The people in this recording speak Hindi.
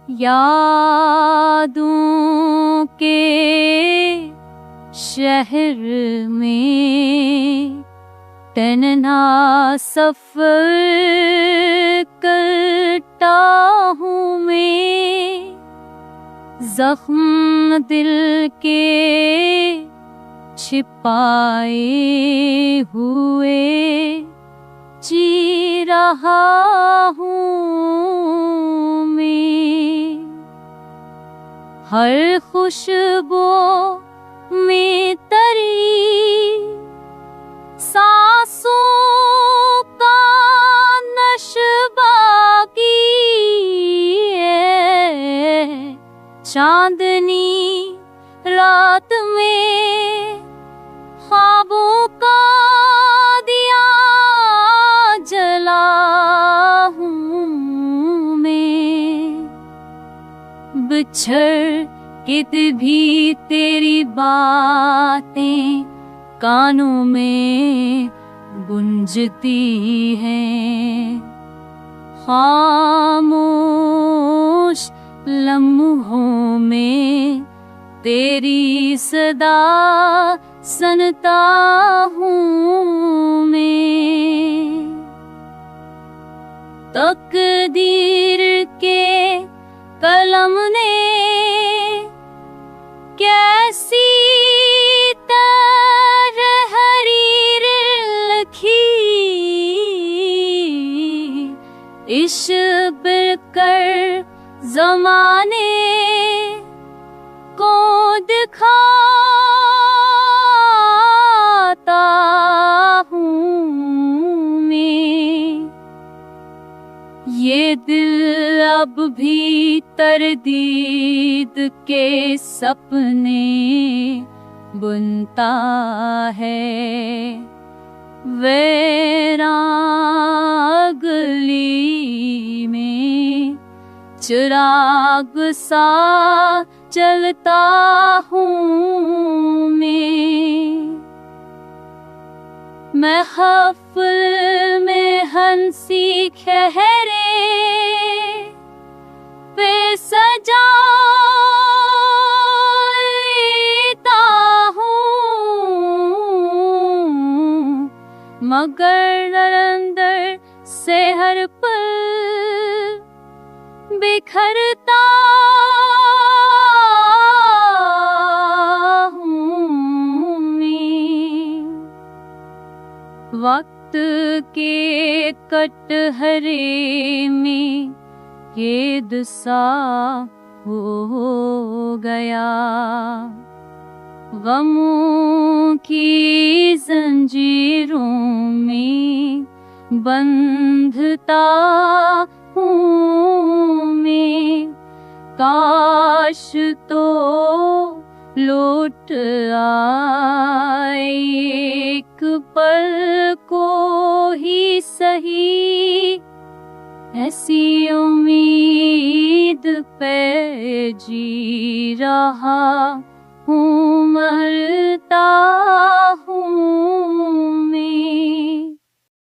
यादों के शहर में तन्हा सफर करता हूँ मैं, जख्म दिल के छिपाए हुए जी रहा हूँ मैं। हर खुशबू में तरी सांसों का नशा की है, चांदनी रात में ख्वाबों का दिया जला हूँ मैं। बिछड़ के भी तेरी बातें कानों में गूंजती हैं, खामोश लम्हों में तेरी सदा सुनता हूँ मैं। तकदीर के कलम ने कैसी तहरीर लिखी, इश्क कर ज़माने को दिखाता हूँ मैं। ये दिल अब भी तरदीद के सपने बुनता है, वीरान गली में चिराग सा चलता हूँ मैं। महफिल में हंसी खहरे पे सजा लेता हूँ, मगर अंदर से हर पल बिखरता हूँ मैं। वक्त के कटहरे में ये दुसा हो गया, गमों की जंजीरों में बंधता हूँ मैं। काश तो लौट आए एक पल को ही सही, ऐसी उम्मीद पे जी रहा हूँ, मरता हूँ।